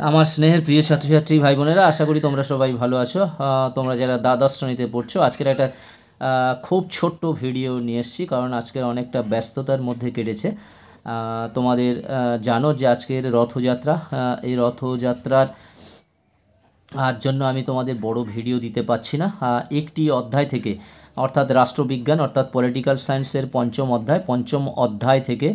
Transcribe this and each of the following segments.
আমার স্নেহের প্রিয় ছাত্রছাত্রী ভাই বোনেরা, আশা করি তোমরা সবাই ভালো আছো। তোমরা যারা দ্বাদশ শ্রেণীতে পড়ছো, আজকের একটা খুব ছোট্ট ভিডিও নিয়ে এসেছি, কারণ আজকের অনেকটা ব্যস্ততার মধ্যে কেটেছে। তোমাদের জানো যে আজকের রথযাত্রা, এই রথযাত্রার জন্য আমি তোমাদের বড় ভিডিও দিতে পারছি না। একটি অধ্যায় থেকে, অর্থাৎ রাষ্ট্রবিজ্ঞান অর্থাৎ পলিটিক্যাল সায়েন্সের পঞ্চম অধ্যায় থেকে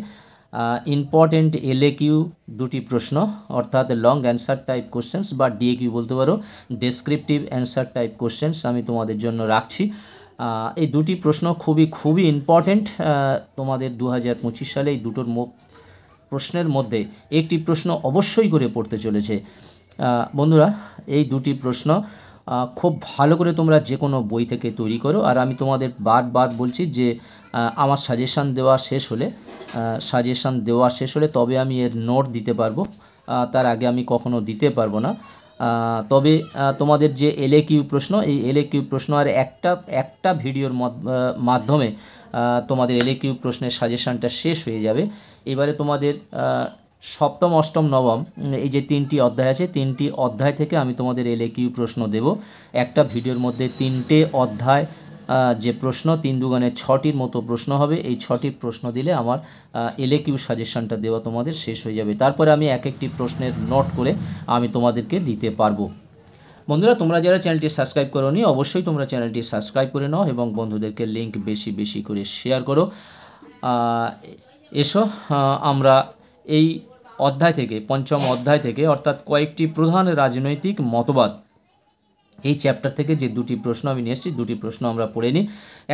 ইম্পর্টেন্ট এলএকিউ দুটি প্রশ্ন, অর্থাৎ লং অ্যান্সার টাইপ কোশ্চেন্স বা ডিএকিউ বলতে পারো, ডেসক্রিপটিভ অ্যান্সার টাইপ কোশ্চেন্স আমি তোমাদের জন্য রাখছি। এই দুটি প্রশ্ন খুবই ইম্পর্টেন্ট তোমাদের 2025 সালে। এই দুটোর প্রশ্নের মধ্যে একটি প্রশ্ন অবশ্যই করে পড়তে চলেছে। বন্ধুরা, এই দুটি প্রশ্ন খুব ভালো করে তোমরা যে কোনো বই থেকে তৈরি করো। আর আমি তোমাদের বারবার বলছি যে আমার সাজেশান দেওয়া শেষ হলে তবে আমি এর নোট দিতে পারবো, তার আগে আমি কখনো দিতে পারবো না। তবে তোমাদের যে এলএকিউ প্রশ্ন, এই এলএকিউ প্রশ্ন আর একটা ভিডিওর মাধ্যমে তোমাদের এলএকিউ প্রশ্নের সাজেশানটা শেষ হয়ে যাবে। এবারে তোমাদের সপ্তম, অষ্টম, নবম এই যে তিনটি অধ্যায় আছে, তিনটি অধ্যায় থেকে আমি তোমাদের এলএকিউ প্রশ্ন দেব। একটা ভিডিওর মধ্যে তিনটে অধ্যায় যে প্রশ্ন, 3 দুগুণে 6টির মতো প্রশ্ন হবে। এই 6টির প্রশ্ন দিলে আমার এলএকিউ সাজেশানটা দেওয়া তোমাদের শেষ হয়ে যাবে। তারপরে আমি এক একটি প্রশ্নের নোট করে আমি তোমাদেরকে দিতে পারবো। বন্ধুরা, তোমরা যারা চ্যানেলটি সাবস্ক্রাইব করোনি, অবশ্যই তোমরা চ্যানেলটি সাবস্ক্রাইব করে নাও এবং বন্ধুদেরকে লিঙ্ক বেশি করে শেয়ার করো। এসো আমরা এই অধ্যায় থেকে, পঞ্চম অধ্যায় থেকে, অর্থাৎ কয়েকটি প্রধান রাজনৈতিক মতবাদ, এই চ্যাপ্টার থেকে যে দুটি প্রশ্ন আমি নিয়ে এসেছি, দুটি প্রশ্ন আমরা পড়ে নিই।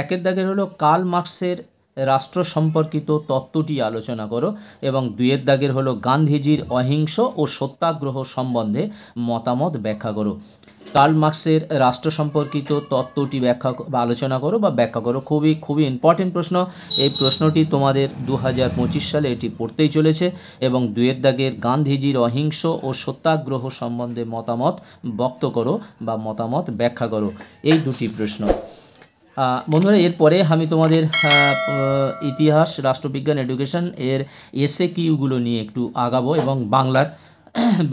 একের দাগের হলো কার্ল মার্কসের রাষ্ট্র সম্পর্কিত তত্ত্বটি আলোচনা করো, এবং 2-এর দাগের হলো গান্ধীজির অহিংস ও সত্যাগ্রহ সম্বন্ধে মতামত ব্যাখ্যা করো। কার্ল মার্কসের রাষ্ট্র সম্পর্কিত তত্ত্বটি আলোচনা করো বা ব্যাখ্যা করো। খুবই ইম্পর্টেন্ট প্রশ্ন। এই প্রশ্নটি তোমাদের 2025 সালে এটি পড়তেই চলেছে। এবং 2-এর দাগের গান্ধীজির অহিংস ও সত্যাগ্রহ সম্বন্ধে মতামত ব্যক্ত করো বা মতামত ব্যাখ্যা করো, এই দুটি প্রশ্ন। বন্ধুরা, এরপরে আমি তোমাদের ইতিহাস, রাষ্ট্রবিজ্ঞান, এডুকেশন এর এসএকিউগুলো নিয়ে একটু আগাবো, এবং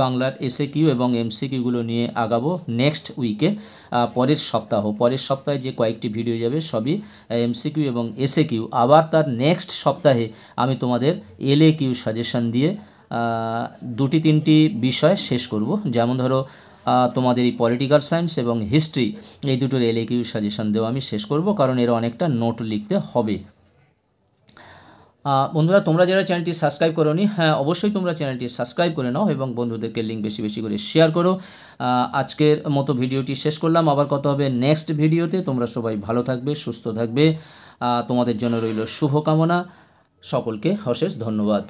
বাংলার এসএকিউ এবং এমসিকিউগুলো নিয়ে আগাবো নেক্সট উইকে, পরের সপ্তাহে যে কয়েকটি ভিডিও যাবে সবই এমসিকিউ এবং এসএকিউ। আবার তার নেক্সট সপ্তাহে আমি তোমাদের এলএকিউ সাজেশান দিয়ে 2-3টি বিষয় শেষ করব। যেমন ধরো তোমাদের এই পলিটিক্যাল সায়েন্স এবং হিস্ট্রি, এই দুটোর এলএকিউ সাজেশান দেওয়া আমি শেষ করব, কারণ এর অনেকটা নোট লিখতে হবে। বন্ধুরা, তোমরা যারা চ্যানেলটি সাবস্ক্রাইব করোনি, অবশ্যই তোমরা চ্যানেলটি সাবস্ক্রাইব করে নাও এবং বন্ধুদেরকে লিঙ্ক বেশি করে শেয়ার করো। আজকের মতো ভিডিওটি শেষ করলাম। আবার কথা হবে নেক্সট ভিডিওতে। তোমরা সবাই ভালো থাকবে, সুস্থ থাকবে। তোমাদের জন্য রইল শুভকামনা। সকলকে অশেষ ধন্যবাদ।